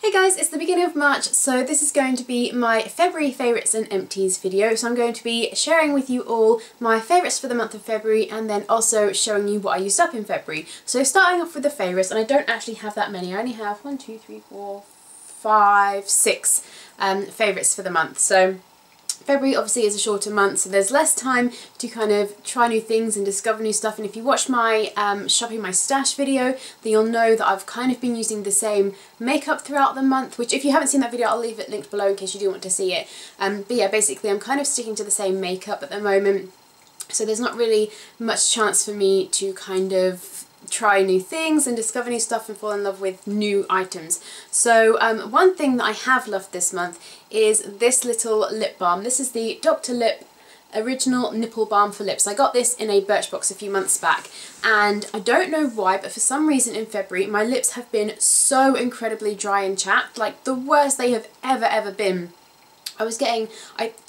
Hey guys, it's the beginning of March, so this is going to be my February favourites and empties video. So I'm going to be sharing with you all my favourites for the month of February and then also showing you what I used up in February. So starting off with the favourites, and I don't actually have that many, I only have 1, 2, 3, 4, 5, 6 favourites for the month. So February obviously is a shorter month, so there's less time to kind of try new things and discover new stuff. And if you watch my shopping my stash video, then you'll know that I've kind of been using the same makeup throughout the month, which if you haven't seen that video, I'll leave it linked below in case you do want to see it. But yeah, basically I'm kind of sticking to the same makeup at the moment, so there's not really much chance for me to kind of try new things and discover new stuff and fall in love with new items. So one thing that I have loved this month is this little lip balm. This is the Dr. Lipp Original Nipple Balm for Lips. I got this in a Birchbox a few months back, and I don't know why, but for some reason in February my lips have been so incredibly dry and chapped, like the worst they have ever been. I was getting,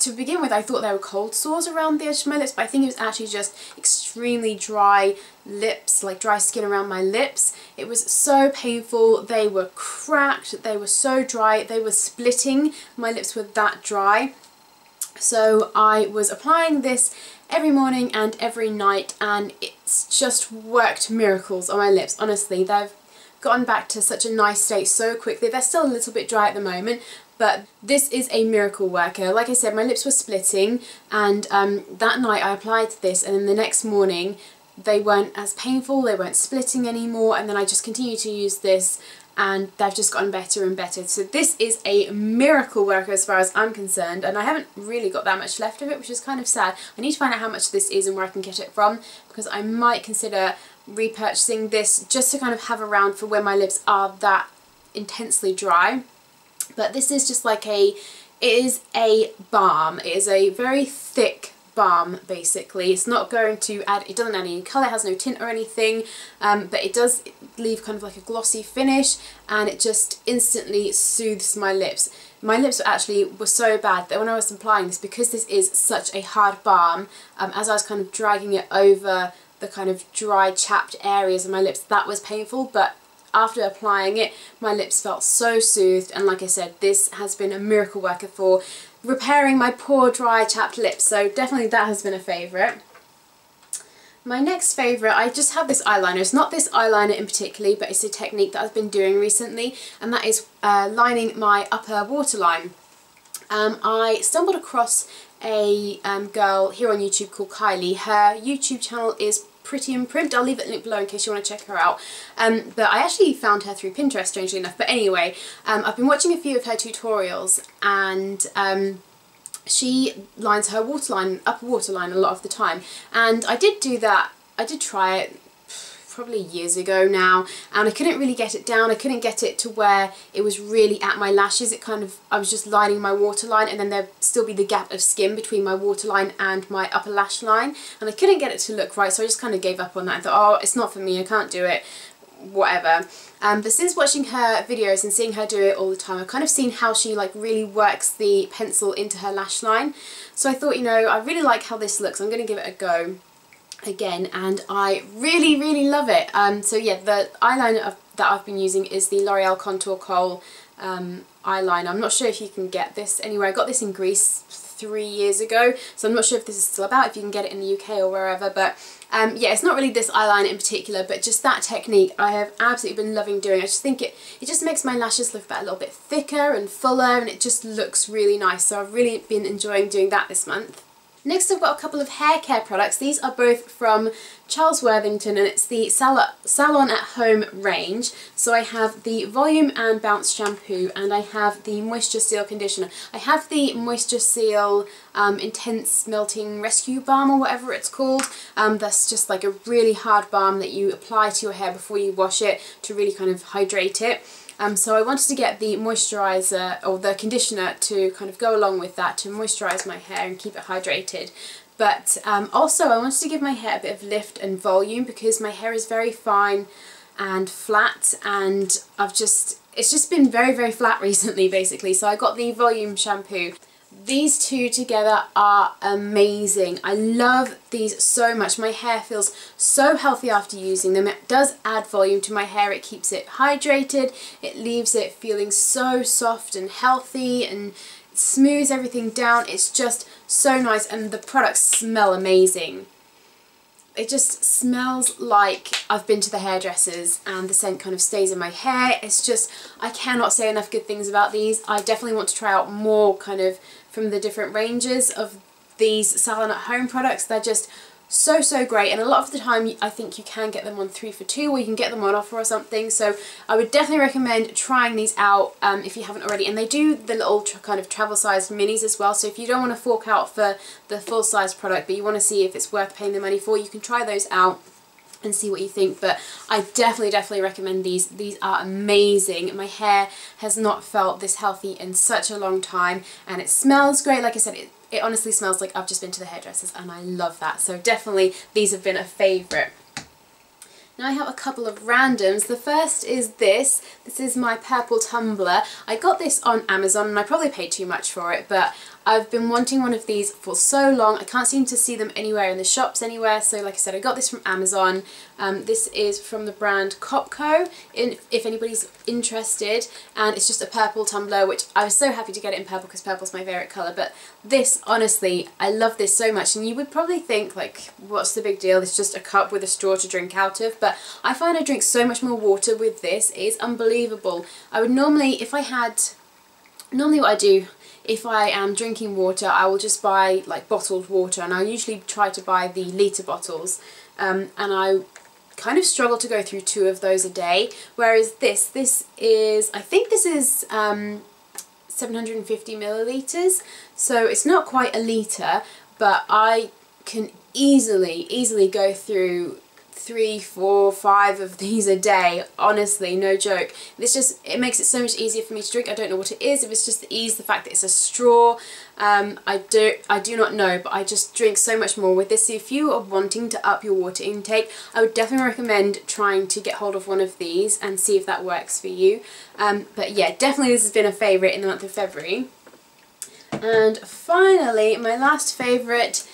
to begin with I thought there were cold sores around the edge of my lips, but I think it was actually just extremely dry lips, like dry skin around my lips. It was so painful, they were cracked, they were so dry, they were splitting, my lips were that dry. So I was applying this every morning and every night, and it's just worked miracles on my lips. Honestly, they've gotten back to such a nice state so quickly. They're still a little bit dry at the moment, but this is a miracle worker. Like I said, my lips were splitting, and that night I applied this, and then the next morning they weren't as painful, they weren't splitting anymore, and then I just continued to use this and they've just gotten better and better. So this is a miracle worker as far as I'm concerned, and I haven't really got that much left of it, which is kind of sad. I need to find out how much this is and where I can get it from, because I might consider repurchasing this just to kind of have around for when my lips are that intensely dry. But this is just like it is a balm. It is a very thick balm basically. It's not going to add, it doesn't add any colour, it has no tint or anything, but it does leave kind of like a glossy finish, and it just instantly soothes my lips. My lips were so bad that when I was applying this, because this is such a hard balm, as I was kind of dragging it over the kind of dry chapped areas of my lips, that was painful, but after applying it my lips felt so soothed, and like I said, this has been a miracle worker for repairing my poor dry chapped lips, so definitely that has been a favourite. My next favourite, I just have this eyeliner. It's not this eyeliner in particular, but it's a technique that I've been doing recently, and that is lining my upper waterline. I stumbled across a girl here on YouTube called Kylie. Her YouTube channel is Pretty and Primped. I'll leave it linked below in case you want to check her out. But I actually found her through Pinterest, strangely enough. But anyway, I've been watching a few of her tutorials, and she lines her waterline, upper waterline, a lot of the time. And I did do that. I did try it probably years ago now, and I couldn't really get it down. I couldn't get it to where it was really at my lashes. It kind of, I was just lining my waterline, and then there'd still be the gap of skin between my waterline and my upper lash line, and I couldn't get it to look right, so I just kind of gave up on that. I thought, oh, it's not for me, I can't do it, whatever. But since watching her videos and seeing her do it all the time, I've kind of seen how she like really works the pencil into her lash line. So I thought, you know, I really like how this looks, I'm going to give it a go again, and I really love it. So yeah, the eyeliner that I've been using is the L'Oreal Contour Kohl eyeliner. I'm not sure if you can get this anywhere. I got this in Greece 3 years ago, so I'm not sure if this is still about, if you can get it in the UK or wherever, but yeah, it's not really this eyeliner in particular, but just that technique I have absolutely been loving doing. I just think it just makes my lashes look a little bit thicker and fuller, and it just looks really nice, so I've really been enjoying doing that this month. Next I've got a couple of hair care products. These are both from Charles Worthington, and it's the Salon at Home range. So I have the Volume and Bounce Shampoo, and I have the Moisture Seal Conditioner. I have the Moisture Seal Intense Melting Rescue Balm, or whatever it's called. That's just like a really hard balm that you apply to your hair before you wash it to really kind of hydrate it. So I wanted to get the moisturiser, or the conditioner, to kind of go along with that, to moisturise my hair and keep it hydrated. But also I wanted to give my hair a bit of lift and volume, because my hair is very fine and flat, and it's just been very flat recently basically. So I got the Volume shampoo. These two together are amazing. I love these so much. My hair feels so healthy after using them. It does add volume to my hair. It keeps it hydrated. It leaves it feeling so soft and healthy and smooths everything down. It's just so nice, and the products smell amazing. It just smells like I've been to the hairdressers, and the scent kind of stays in my hair. It's just, I cannot say enough good things about these. I definitely want to try out more kind of from the different ranges of these Salon at Home products. They're just so great, and a lot of the time I think you can get them on 3 for 2, or you can get them on offer or something, so I would definitely recommend trying these out if you haven't already. And they do the little kind of travel sized minis as well, so if you don't want to fork out for the full size product but you want to see if it's worth paying the money for, you can try those out and see what you think. But I definitely recommend these. These are amazing. My hair has not felt this healthy in such a long time, and it smells great. Like I said, it honestly smells like I've just been to the hairdressers, and I love that. So definitely these have been a favourite. Now I have a couple of randoms. The first is this. This is my purple tumbler. I got this on Amazon, and I probably paid too much for it, but I've been wanting one of these for so long. I can't seem to see them anywhere in the shops anywhere, so like I said, I got this from Amazon. This is from the brand Copco, if anybody's interested, and it's just a purple tumbler, which I was so happy to get it in purple because purple's my favourite colour. But this, honestly, I love this so much, and you would probably think, like, what's the big deal? It's just a cup with a straw to drink out of, but I find I drink so much more water with this. It's unbelievable. I would normally, normally what I do, if I am drinking water, I will just buy like bottled water, and I usually try to buy the litre bottles, and I kind of struggle to go through 2 of those a day, whereas this is, I think this is 750 millilitres, so it's not quite a litre, but I can easily go through 3, 4, 5 of these a day, honestly, no joke. It makes it so much easier for me to drink. I don't know what it is, if it's just the ease, the fact that it's a straw, I do not know, but I just drink so much more with this. So if you are wanting to up your water intake, I would definitely recommend trying to get hold of one of these and see if that works for you. But yeah, definitely this has been a favourite in the month of February. And finally, my last favourite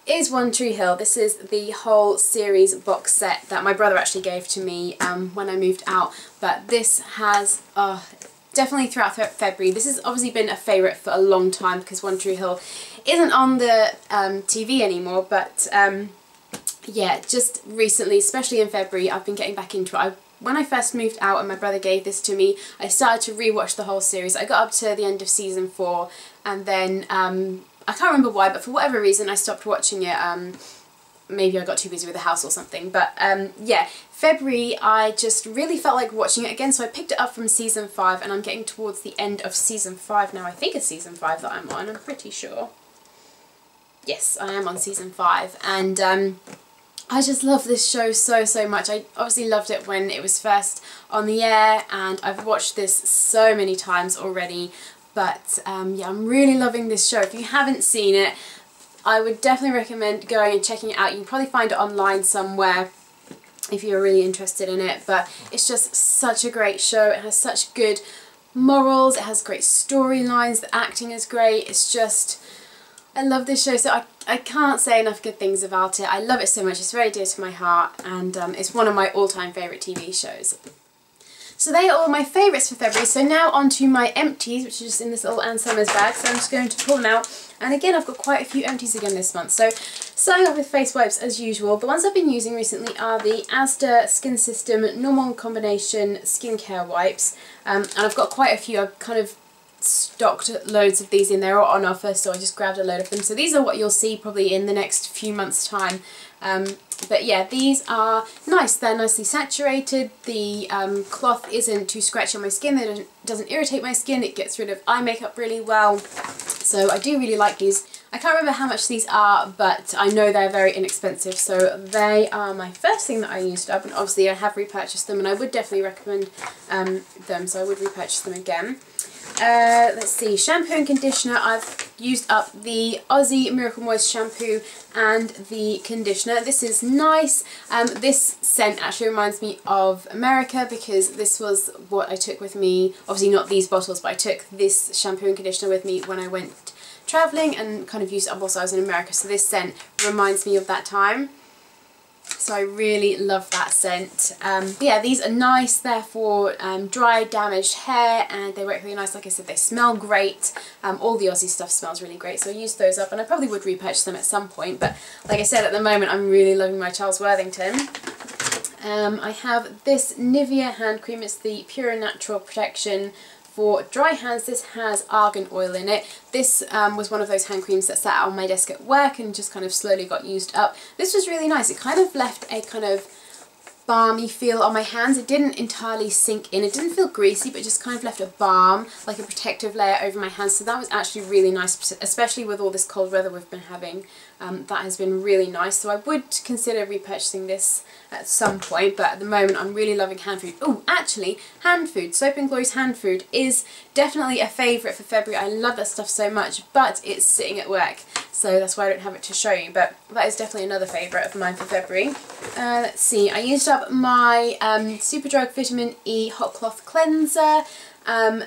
is One Tree Hill. This is the whole series box set that my brother actually gave to me when I moved out, but this has definitely throughout February. This has obviously been a favourite for a long time because One Tree Hill isn't on the TV anymore, but yeah, just recently, especially in February, I've been getting back into it. When I first moved out and my brother gave this to me, I started to rewatch the whole series. I got up to the end of season 4, and then I can't remember why, but for whatever reason I stopped watching it. Maybe I got too busy with the house or something, but yeah, February I just really felt like watching it again, so I picked it up from season 5, and I'm getting towards the end of season 5 now. I think it's season 5 that I'm on, I'm pretty sure. Yes, I am on season 5, and I just love this show so much. I obviously loved it when it was first on the air, and I've watched this so many times already. But yeah, I'm really loving this show. If you haven't seen it, I would definitely recommend going and checking it out. You can probably find it online somewhere if you're really interested in it. But it's just such a great show. It has such good morals. It has great storylines. The acting is great. It's just, I love this show. So I can't say enough good things about it. I love it so much. It's very dear to my heart, and it's one of my all-time favourite TV shows. So they are all my favourites for February. So now on to my empties, which is just in this little Ann Summers bag. So I'm just going to pull them out. And again, I've got quite a few empties again this month. So starting off with face wipes as usual. The ones I've been using recently are the ASDA SkinSystem Normal Combination Skincare Wipes. And I've got quite a few. I've kind of stocked loads of these in there, or on offer, so I just grabbed a load of them. So these are what you'll see probably in the next few months' time. But yeah, these are nice. They're nicely saturated. The cloth isn't too scratchy on my skin. It doesn't irritate my skin. It gets rid of eye makeup really well. So I do really like these. I can't remember how much these are, but I know they're very inexpensive. So they are my first thing that I used up, and obviously I have repurchased them, and I would definitely recommend them, so I would repurchase them again. Let's see, shampoo and conditioner. I've used up the Aussie Miracle Moist shampoo and the conditioner. This is nice. This scent actually reminds me of America, because this was what I took with me. Obviously not these bottles, but I took this shampoo and conditioner with me when I went travelling and kind of used it up whilst I was in America, so this scent reminds me of that time. So I really love that scent. But yeah, these are nice. They're for dry, damaged hair, and they work really nice. Like I said, they smell great. All the Aussie stuff smells really great, so I used those up, and I probably would repurchase them at some point. But like I said, at the moment, I'm really loving my Charles Worthington. I have this Nivea hand cream. It's the Pure Natural Protection for dry hands. This has argan oil in it. This was one of those hand creams that sat on my desk at work and just kind of slowly got used up. This was really nice. It kind of left a kind of balmy feel on my hands. It didn't entirely sink in. It didn't feel greasy, but just kind of left a balm, like a protective layer over my hands. So that was actually really nice, especially with all this cold weather we've been having. That has been really nice. So I would consider repurchasing this at some point, but at the moment I'm really loving hand food. Oh, actually, hand food. Soap & Glory's hand food is definitely a favourite for February. I love that stuff so much, but it's sitting at work, so that's why I don't have it to show you, but that is definitely another favourite of mine for February. Let's see, I used up my Superdrug Vitamin E Hot Cloth Cleanser.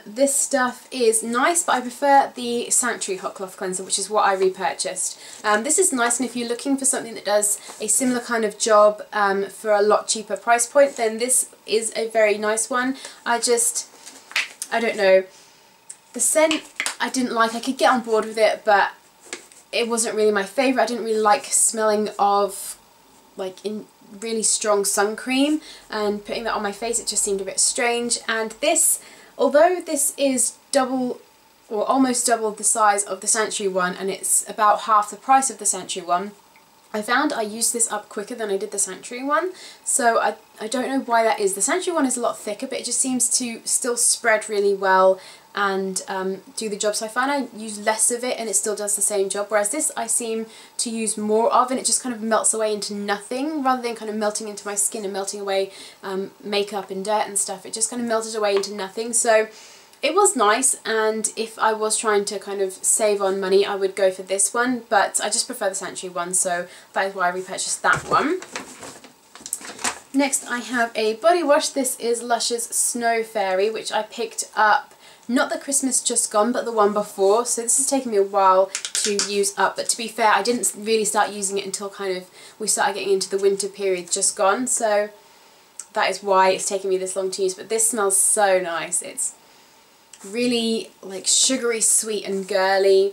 This stuff is nice, but I prefer the Sanctuary Hot Cloth Cleanser, which is what I repurchased. This is nice, and if you're looking for something that does a similar kind of job for a lot cheaper price point, then this is a very nice one. I don't know, the scent I didn't like. I could get on board with it, but it wasn't really my favourite. I didn't really like smelling of like in really strong sun cream, and putting that on my face, it just seemed a bit strange. And this, although this is double or almost double the size of the Sanctuary one, and it's about half the price of the Sanctuary one, I found I used this up quicker than I did the Sanctuary one. So I don't know why that is. The Sanctuary one is a lot thicker, but it just seems to still spread really well and do the job. So I find I use less of it and it still does the same job, whereas this I seem to use more of, and it just kind of melts away into nothing rather than kind of melting into my skin and melting away makeup and dirt and stuff. It just kind of melted away into nothing. So it was nice, and if I was trying to kind of save on money, I would go for this one, but I just prefer the Sanctuary one, so that is why I repurchased that one. Next I have a body wash. This is Lush's Snow Fairy, which I picked up not the Christmas just gone, but the one before, so this has taken me a while to use up, but to be fair, I didn't really start using it until kind of we started getting into the winter period just gone, so that is why it's taken me this long to use. But this smells so nice. It's really like sugary sweet and girly.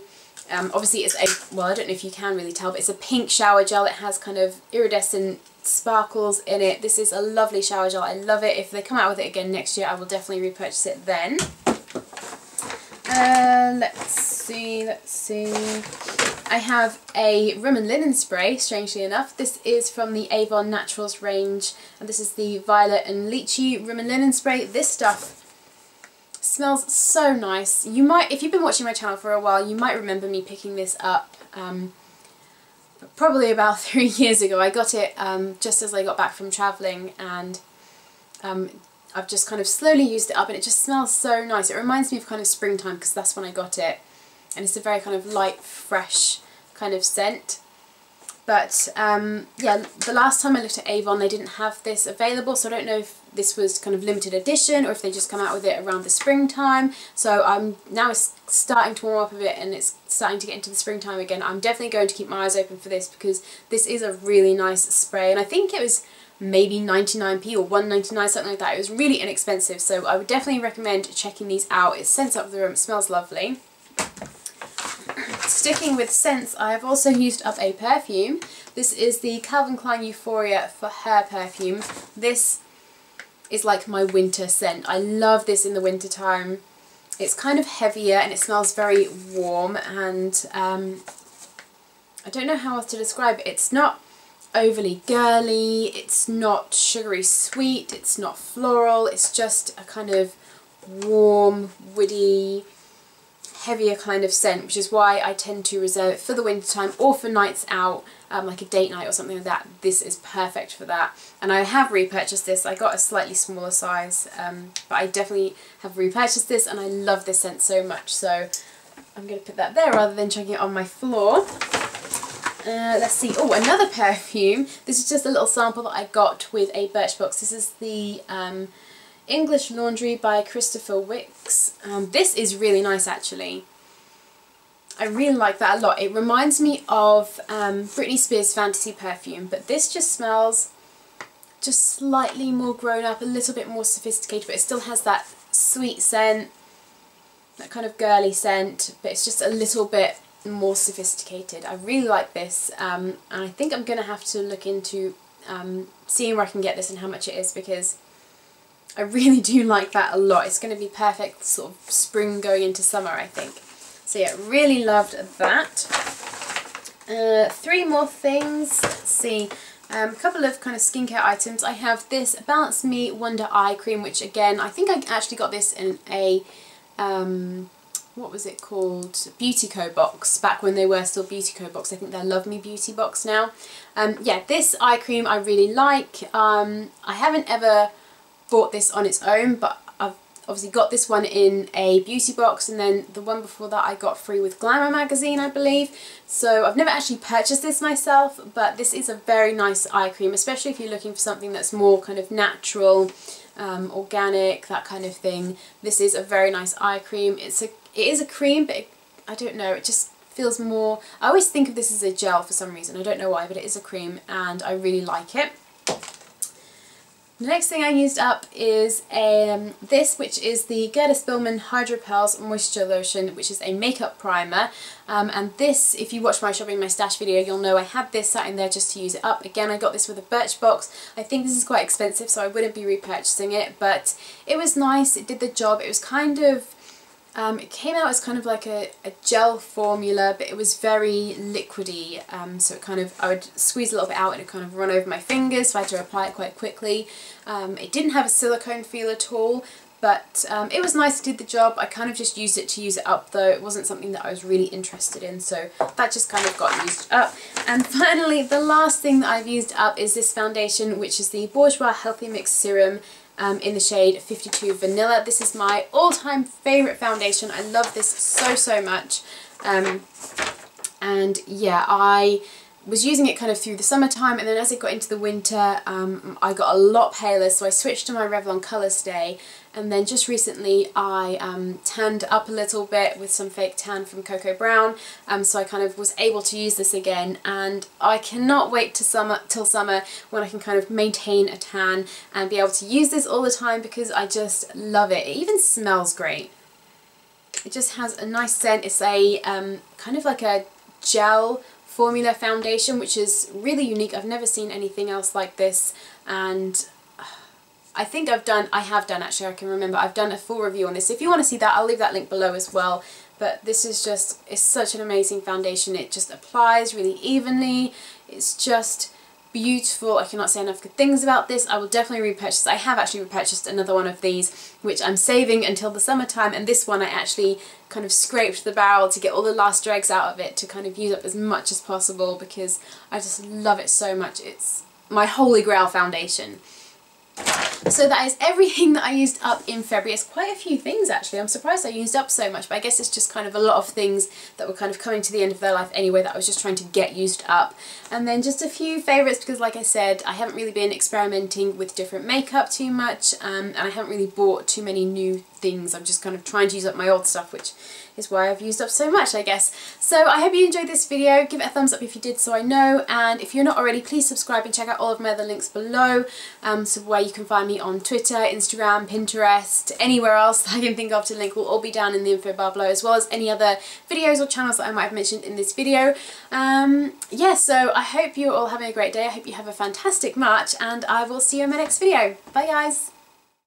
Obviously it's a, well, I don't know if you can really tell, but it's a pink shower gel. It has kind of iridescent sparkles in it. This is a lovely shower gel. I love it. If they come out with it again next year, I will definitely repurchase it then. Let's see. I have a Room and Linen spray, strangely enough. This is from the Avon Naturals range, and this is the Violet and Lychee Room and Linen spray. This stuff smells so nice. You might, if you've been watching my channel for a while, you might remember me picking this up probably about 3 years ago. I got it just as I got back from travelling, and I've just kind of slowly used it up, and it just smells so nice. It reminds me of kind of springtime because that's when I got it, and it's a very kind of light, fresh kind of scent. But yeah, the last time I looked at Avon, they didn't have this available, so I don't know if this was kind of limited edition or if they just come out with it around the springtime. So now it's starting to warm up a bit and it's starting to get into the springtime again. I'm definitely going to keep my eyes open for this because this is a really nice spray, and I think it was maybe 99p or 1.99, something like that. It was really inexpensive, so I would definitely recommend checking these out. It scents up the room, it smells lovely. Sticking with scents, I have also used up a perfume. This is the Calvin Klein Euphoria for Hair Perfume. This is like my winter scent. I love this in the winter time. It's kind of heavier and it smells very warm, and I don't know how else to describe it. It's not overly girly, it's not sugary sweet, it's not floral, it's just a kind of warm, woody, heavier kind of scent, which is why I tend to reserve it for the winter time or for nights out, like a date night or something like that. This is perfect for that, and I have repurchased this. I got a slightly smaller size, but I definitely have repurchased this, and I love this scent so much, so I'm going to put that there rather than chucking it on my floor. Let's see, oh, another perfume. This is just a little sample that I got with a Birchbox. This is the English Laundry by Chrystopher Wicks. This is really nice actually. I really like that a lot. It reminds me of Britney Spears' Fantasy Perfume, but this just smells just slightly more grown up, a little bit more sophisticated, but it still has that sweet scent, that kind of girly scent, but it's just a little bit more sophisticated. I really like this, and I think I'm going to have to look into seeing where I can get this and how much it is, because I really do like that a lot. It's going to be perfect sort of spring going into summer, I think. So yeah, really loved that. 3 more things. Let's see. A couple of kind of skincare items. I have this Balance Me Wonder Eye Cream, which again, I think I actually got this in a, what was it called? Beauty Co box, back when they were still Beauty Co box. I think they're Love Me Beauty box now. Yeah, this eye cream I really like. I haven't ever bought this on its own, but I've obviously got this one in a beauty box, and then the one before that I got free with Glamour magazine, I believe. So I've never actually purchased this myself, but this is a very nice eye cream, especially if you're looking for something that's more kind of natural, organic, that kind of thing. This is a very nice eye cream. It is a cream, but I don't know, it just feels more, I always think of this as a gel for some reason, I don't know why, but it is a cream and I really like it. The next thing I used up is this, which is the Gerda Spillman Hydro Pearls Moisture Lotion, which is a makeup primer. And this, if you watch my shopping my stash video, you'll know I had this sat in there just to use it up. Again, I got this with a Birchbox. I think this is quite expensive, so I wouldn't be repurchasing it, but it was nice, it did the job. It was kind of, it came out as kind of like a gel formula, but it was very liquidy, so it kind of, I would squeeze a little bit out and it kind of run over my fingers, so I had to apply it quite quickly. It didn't have a silicone feel at all, but it was nice, it did the job. I kind of just used it to use it up though. It wasn't something that I was really interested in, so that just kind of got used up. And finally, the last thing that I've used up is this foundation, which is the Bourjois Healthy Mix Serum. In the shade 52 Vanilla. This is my all-time favourite foundation. I love this so much. And yeah, I was using it kind of through the summertime, and then as it got into the winter, I got a lot paler, so I switched to my Revlon Colour Stay. And then just recently I tanned up a little bit with some fake tan from Cocoa Brown, so I kind of was able to use this again, and I cannot wait till summer when I can kind of maintain a tan and be able to use this all the time, because I just love it. It even smells great. It just has a nice scent. It's a kind of like a gel formula foundation, which is really unique. I've never seen anything else like this, and I think I have done actually, I can remember, I've done a full review on this. If you want to see that, I'll leave that link below as well. But this is just, it's such an amazing foundation. It just applies really evenly. It's just beautiful. I cannot say enough good things about this. I will definitely repurchase. I have actually repurchased another one of these, which I'm saving until the summertime, and this one I actually kind of scraped the barrel to get all the last dregs out of it to kind of use up as much as possible, because I just love it so much. It's my holy grail foundation. So that is everything that I used up in February. It's quite a few things actually. I'm surprised I used up so much, but I guess it's just kind of a lot of things that were kind of coming to the end of their life anyway that I was just trying to get used up. And then just a few favourites, because like I said, I haven't really been experimenting with different makeup too much, and I haven't really bought too many new things. I'm just kind of trying to use up my old stuff, which is why I've used up so much, I guess. So I hope you enjoyed this video. Give it a thumbs up if you did so I know, and if you're not already, please subscribe and check out all of my other links below, so where you can find me on Twitter, Instagram, Pinterest, anywhere else that I can think of to link will all be down in the info bar below, as well as any other videos or channels that I might have mentioned in this video. Yeah, so I hope you're all having a great day. I hope you have a fantastic March, and I will see you in my next video. Bye guys!